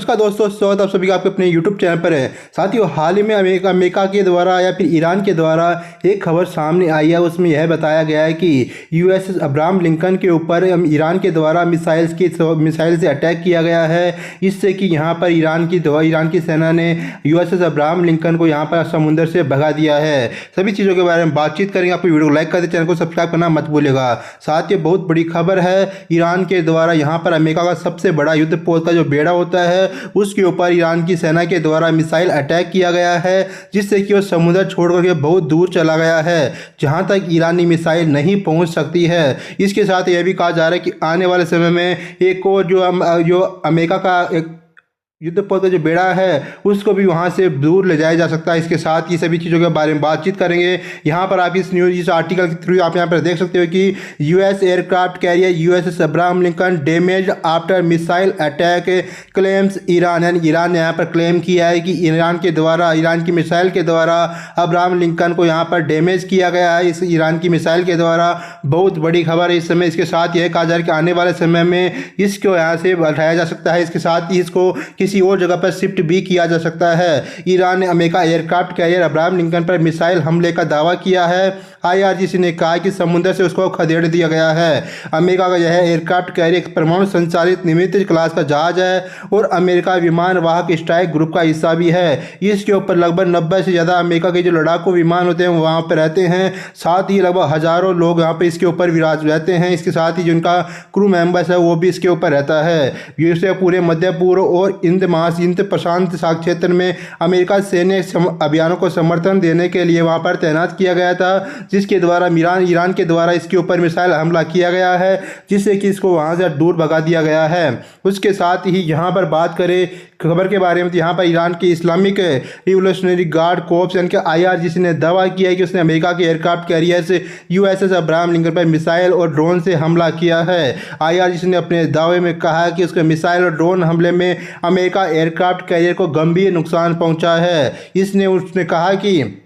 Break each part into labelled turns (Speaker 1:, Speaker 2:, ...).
Speaker 1: नमस्कार दोस्तों, स्वागत आप सभी का आपके अपने YouTube चैनल पर है। साथियों, हाल ही में अमेरिका के द्वारा या फिर ईरान के द्वारा एक खबर सामने आई है। उसमें यह बताया गया है कि यूएसएस अब्राहम लिंकन के ऊपर ईरान के द्वारा मिसाइल से अटैक किया गया है। इससे कि यहाँ पर ईरान की सेना ने यूएसएस अब्राहम लिंकन को यहाँ पर समुद्र से भगा दिया है। सभी चीज़ों के बारे में बातचीत करेंगे। आपको वीडियो को लाइक कर दे, चैनल को सब्सक्राइब करना मत भूलिएगा। साथियों, बहुत बड़ी खबर है। ईरान के द्वारा यहाँ पर अमेरिका का सबसे बड़ा युद्धपोत का जो बेड़ा होता है उसके ऊपर ईरान की सेना के द्वारा मिसाइल अटैक किया गया है, जिससे कि वो समुद्र छोड़ करके बहुत दूर चला गया है, जहां तक ईरानी मिसाइल नहीं पहुंच सकती है। इसके साथ यह भी कहा जा रहा है कि आने वाले समय में एक और जो अमेरिका का एक युद्धपोत का जो बेड़ा है उसको भी वहां से दूर ले जाया जा सकता है। इसके साथ ही सभी चीज़ों के बारे में बातचीत करेंगे। यहाँ पर आप इस आर्टिकल के थ्रू आप यहाँ पर देख सकते हो कि US aircraft carrier USS Abraham Lincoln damaged after missile attack claims Iran. यानी ईरान ने यहाँ पर क्लेम किया है कि ईरान की मिसाइल के द्वारा अब्राहम लिंकन को यहाँ पर डैमेज किया गया है। इस ईरान की मिसाइल के द्वारा बहुत बड़ी खबर है इस समय। इसके साथ यह कहा जा रहा है कि आने वाले समय में इसको यहाँ से हटाया जा सकता है। इसके साथ ही इसको किसी और जगह पर शिफ्ट भी किया जा सकता है। ईरान ने America aircraft carrier Abraham Lincoln पर मिसाइल हमले का दावा किया है। आईआरजीसी ने कहा कि समुद्र से उसको खदेड़ दिया गया है। अमेरिका का यह एयरक्राफ्ट कैरियर परमाणु संचालित निमित्त क्लास का जहाज है और अमेरिका विमान वाहक स्ट्राइक ग्रुप का हिस्सा भी है। इसके ऊपर लगभग 90 से ज़्यादा अमेरिका के जो लड़ाकू विमान होते हैं वहाँ पर रहते हैं। साथ ही लगभग हज़ारों लोग यहाँ पर इसके ऊपर विराज रहते हैं। इसके साथ ही जिनका क्रू मेंबर्स है वो भी इसके ऊपर रहता है। जिससे पूरे मध्य पूर्व और हिंद प्रशांत सागर क्षेत्र में अमेरिका सैन्य अभियानों को समर्थन देने के लिए वहां पर तैनात किया गया था, जिसके द्वारा ईरान के द्वारा इसके ऊपर मिसाइल हमला किया गया है, जिससे कि इसको वहां से दूर भगा दिया गया है। उसके साथ ही यहाँ पर बात करें खबर के बारे में, तो यहाँ पर ईरान के इस्लामिक रिवोल्यूशनरी गार्ड कोर्प्स यानी कि आईआरजीसी ने दावा किया है कि उसने अमेरिका के एयरक्राफ्ट कैरियर से यूएसएस अब्राहम लिंकन पर मिसाइल और ड्रोन से हमला किया है। आईआरजीसी ने अपने दावे में कहा कि उसके मिसाइल और ड्रोन हमले में अमेरिका एयरक्राफ्ट कैरियर को गंभीर नुकसान पहुंचा है। उसने कहा कि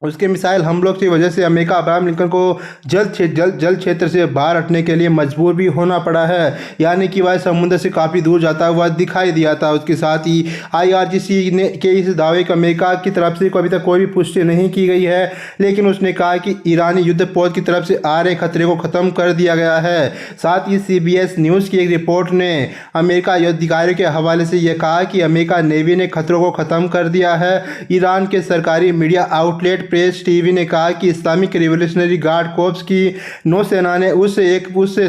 Speaker 1: उसके मिसाइल हमलों की वजह से अमेरिका अब्राहम लिंकन को जल क्षेत्र से बाहर हटने के लिए मजबूर भी होना पड़ा है। यानी कि वह समुद्र से काफ़ी दूर जाता हुआ दिखाई दिया था। उसके साथ ही आईआरजीसी ने के इस दावे को अमेरिका की तरफ से अभी तक कोई भी पुष्टि नहीं की गई है, लेकिन उसने कहा कि ईरानी युद्धपोत की तरफ से आ रहे खतरे को ख़त्म कर दिया गया है। साथ ही CBS न्यूज़ की एक रिपोर्ट ने अमेरिका अधिकारियों के हवाले से यह कहा कि अमेरिका नेवी ने खतरों को ख़त्म कर दिया है। ईरान के सरकारी मीडिया आउटलेट प्रेस टीवी ने कहा कि इस्लामिक रिवोल्यूशनरी गार्ड कोर्प्स की नौसेना ने उस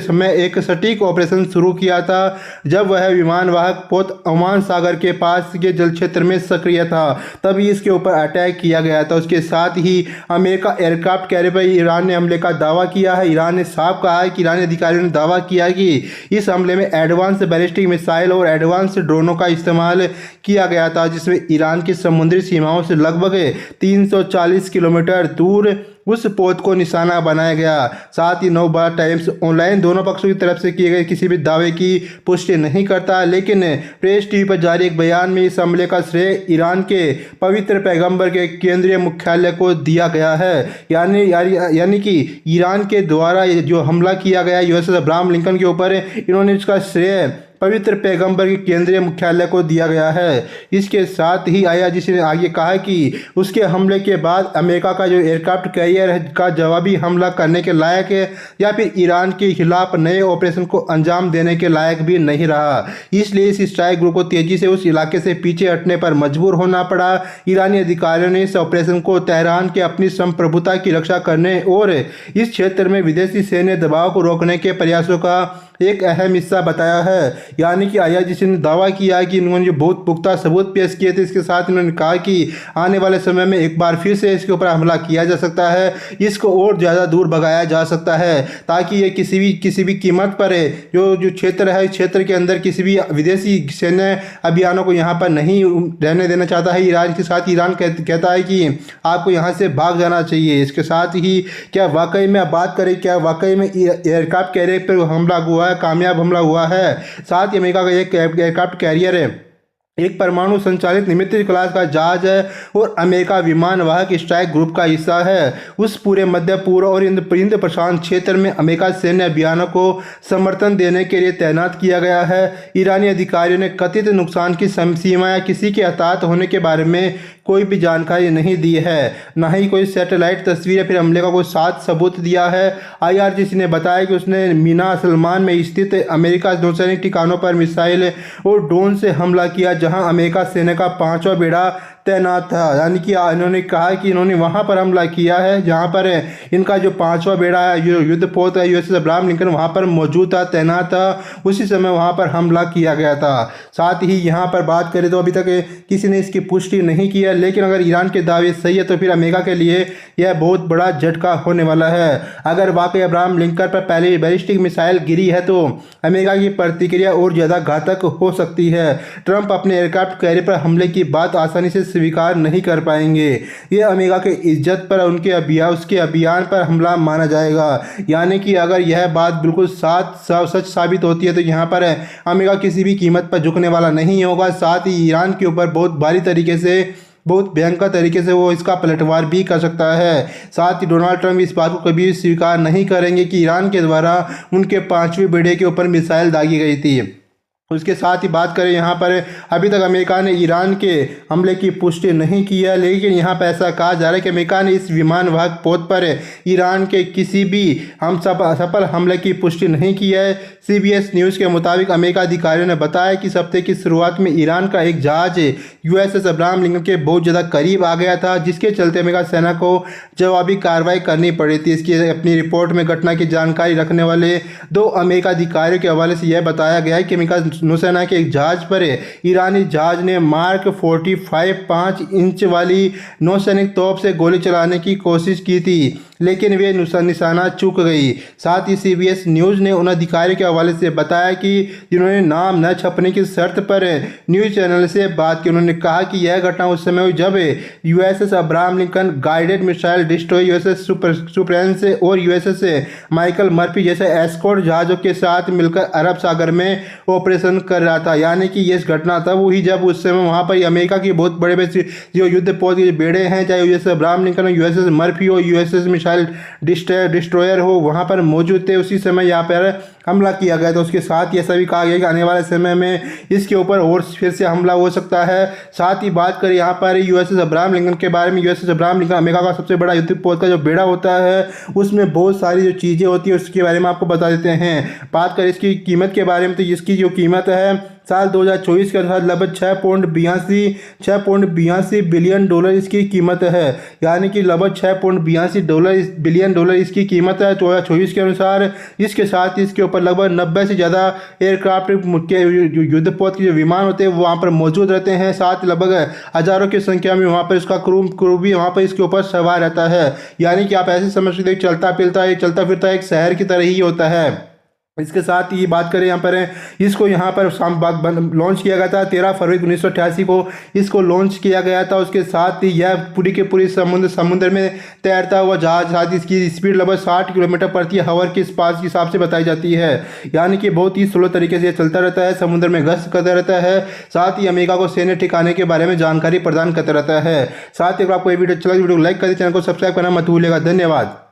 Speaker 1: समय एक सटीक ऑपरेशन शुरू किया था जब वह विमान वाहक पोत ओमान सागर के पास के जल क्षेत्र में सक्रिय था, तभी इसके ऊपर अटैक किया गया था। उसके साथ ही अमेरिका एयरक्राफ्ट कैरियर पर ईरान ने हमले का दावा किया है। ईरान ने साफ कहा है कि ईरानी अधिकारियों ने दावा किया कि इस हमले में एडवांस बैलिस्टिक मिसाइल और एडवांस ड्रोनों का इस्तेमाल किया गया था, जिसमें ईरान की समुद्री सीमाओं से लगभग 340 किलोमीटर दूर उस पोत को निशाना बनाया गया। साथ ही नौ बार टाइम्स ऑनलाइन दोनों पक्षों की तरफ से किए गए किसी भी दावे की पुष्टि नहीं करता, लेकिन प्रेस टीवी पर जारी एक बयान में इस हमले का श्रेय ईरान के पवित्र पैगंबर के केंद्रीय मुख्यालय को दिया गया है। यानी कि ईरान के द्वारा जो हमला किया गया यूएसएस अब्राहम लिंकन के ऊपर, इन्होंने इसका श्रेय पवित्र पैगंबर के केंद्रीय मुख्यालय को दिया गया है। इसके साथ ही आईआरजीसी ने आगे कहा कि उसके हमले के बाद अमेरिका का जो एयरक्राफ्ट कैरियर है का जवाबी हमला करने के लायक है या फिर ईरान के खिलाफ नए ऑपरेशन को अंजाम देने के लायक भी नहीं रहा। इसलिए इस स्ट्राइक ग्रुप को तेजी से उस इलाके से पीछे हटने पर मजबूर होना पड़ा। ईरानी अधिकारियों ने इस ऑपरेशन को तेहरान के अपनी संप्रभुता की रक्षा करने और इस क्षेत्र में विदेशी सैन्य दबाव को रोकने के प्रयासों का एक अहम हिस्सा बताया है। यानी कि आईआरजीसी ने दावा किया है कि इन्होंने जो बहुत पुख्ता सबूत पेश किए थे, इसके साथ इन्होंने कहा कि आने वाले समय में एक बार फिर से इसके ऊपर हमला किया जा सकता है, इसको और ज़्यादा दूर भगाया जा सकता है, ताकि ये किसी भी कीमत पर जो क्षेत्र है, क्षेत्र के अंदर किसी भी विदेशी सैन्य अभियानों को यहाँ पर नहीं रहने देना चाहता है ईरान के साथ। ईरान कहता है कि आपको यहाँ से भाग जाना चाहिए। इसके साथ ही क्या वाकई में बात करें, क्या वाकई में एयरक्राफ्ट कैरियर पर हमला हुआ है, कामयाब हमला हुआ है। साथ ही अमेरिका का एक एयरक्राफ्ट कैरियर है एक परमाणु संचालित निमित्त क्लास का जहाज है और अमेरिका विमान वाहक स्ट्राइक ग्रुप का हिस्सा है। उस पूरे मध्य पूर्व और हिंद प्रशांत क्षेत्र में अमेरिका सैन्य अभियानों को समर्थन देने के लिए तैनात किया गया है। ईरानी अधिकारियों ने कथित नुकसान की सीमा या किसी के हताहत होने के बारे में कोई भी जानकारी नहीं दी है, न ही कोई सैटेलाइट तस्वीर या फिर हमले का कोई साथ सबूत दिया है। IRGC ने बताया कि उसने मीना सलमान में स्थित अमेरिका नौसैनिक ठिकानों पर मिसाइल और ड्रोन से हमला किया, जहां अमेरिका सेना का 5वां बेड़ा तैनात था। यानी कि इन्होंने कहा कि इन्होंने वहां पर हमला किया है जहां पर इनका जो 5वां बेड़ा है युद्धपोत है USS अब्राहम लिंकन वहां पर मौजूद था, तैनात था। उसी समय वहां पर हमला किया गया था। साथ ही यहां पर बात करें तो अभी तक किसी ने इसकी पुष्टि नहीं की है, लेकिन अगर ईरान के दावे सही है तो फिर अमेरिका के लिए यह बहुत बड़ा झटका होने वाला है। अगर वाकई अब्राहम लिंकन पर पहले बैलिस्टिक मिसाइल गिरी है तो अमेरिका की प्रतिक्रिया और ज़्यादा घातक हो सकती है। ट्रंप अपने एयरक्राफ्ट कैरियर पर हमले की बात आसानी से स्वीकार नहीं कर पाएंगे। ये अमेरिका की इज्जत पर उसके अभियान पर हमला माना जाएगा। यानी कि अगर यह बात बिल्कुल सच साबित होती है तो यहाँ पर अमेरिका किसी भी कीमत पर झुकने वाला नहीं होगा। साथ ही ईरान के ऊपर बहुत भयंकर तरीके से वो इसका पलटवार भी कर सकता है। साथ ही डोनाल्ड ट्रंप इस बात को कभी स्वीकार नहीं करेंगे कि ईरान के द्वारा उनके 5वें बेड़े के ऊपर मिसाइल दागी गई थी। उसके साथ ही बात करें यहाँ पर अभी तक अमेरिका ने ईरान के हमले की पुष्टि नहीं की है, लेकिन यहाँ पर ऐसा कहा जा रहा है कि अमेरिका ने इस विमान वाहक पोत पर ईरान के किसी भी सफल हमले की पुष्टि नहीं की है। CBS न्यूज़ के मुताबिक अमेरिका अधिकारियों ने बताया कि इस हफ्ते की शुरुआत में ईरान का एक जहाज USS अब्राहम लिंकन के बहुत ज़्यादा करीब आ गया था, जिसके चलते अमेरिका सेना को जवाबी कार्रवाई करनी पड़ी थी। इसकी अपनी रिपोर्ट में घटना की जानकारी रखने वाले 2 अमेरिका अधिकारियों के हवाले से यह बताया गया है कि अमेरिका नौसेना के एक जहाज पर ईरानी जहाज ने मार्क 45 5 इंच वाली नौसैनिक तोप से गोली चलाने की कोशिश की थी, लेकिन वे निशाना चूक गई। साथ ही CBS न्यूज़ ने उन अधिकारियों के हवाले से बताया कि जिन्होंने नाम न छपने की शर्त पर न्यूज़ चैनल से बात की, उन्होंने कहा कि यह घटना उस समय हुई जब USS Abraham Lincoln guided missile destroy USS सुपरेंस और USS माइकल मर्फी जैसे एस्कॉर्ट जहाज़ों के साथ मिलकर अरब सागर में ऑपरेशन कर रहा था। यानी कि ये घटना तब हुई जब उस समय वहाँ पर अमेरिका की बहुत बड़े जो युद्धपोत के बेड़े हैं, चाहे USS अब्राहम लिंकन हो, USS मर्फी हो, USS मिसाइल डिस्ट्रॉयर हो, वहाँ पर मौजूद थे। उसी समय यहाँ पर हमला किया गया। तो उसके साथ ये सभी कहा गया कि आने वाले समय में इसके ऊपर और फिर से हमला हो सकता है। साथ ही बात करें यहाँ पर USS अब्राहम लिंकन के बारे में। USS अब्राहम लिंकन अमेरिका का सबसे बड़ा युद्धपोत का जो बेड़ा होता है, उसमें बहुत सारी जो चीज़ें होती है उसके बारे में आपको बता देते हैं। बात करें इसकी कीमत के बारे में तो इसकी जो कीमत है साल 2024 के अनुसार लगभग 6.82 बिलियन डॉलर इसकी कीमत है। यानी कि लगभग 6.82 बिलियन डॉलर इसकी कीमत है 2024 के अनुसार। इसके साथ ही इसके ऊपर लगभग 90 से ज़्यादा एयरक्राफ्ट के युद्धपोत के जो विमान होते हैं वो वहाँ पर मौजूद रहते हैं। साथ ही लगभग हज़ारों की संख्या में वहाँ पर इसका क्रू भी वहाँ पर इसके ऊपर सवार रहता है। यानी कि आप ऐसे समझ सकते चलता फिरता एक शहर की तरह ही होता है। इसके साथ ही बात करें यहाँ पर इसको यहाँ पर लॉन्च किया गया था 13 फरवरी 1988 को इसको लॉन्च किया गया था। उसके साथ ही यह पूरी के पूरी समुद्र में तैरता हुआ जहाज, साथ ही इसकी स्पीड लगभग 60 किलोमीटर प्रति आवर के पास के हिसाब से बताई जाती है। यानी कि बहुत ही स्लो तरीके से चलता रहता है, समुद्र में गश्त करता रहता है। साथ ही अमेरिका को सैन्य ठिकाने के बारे में जानकारी प्रदान करता रहता है। साथ ही अगर आपको ये वीडियो अच्छा लगे वीडियो को लाइक कर दे, चैनल को सब्सक्राइब करना मत भूलिएगा। धन्यवाद।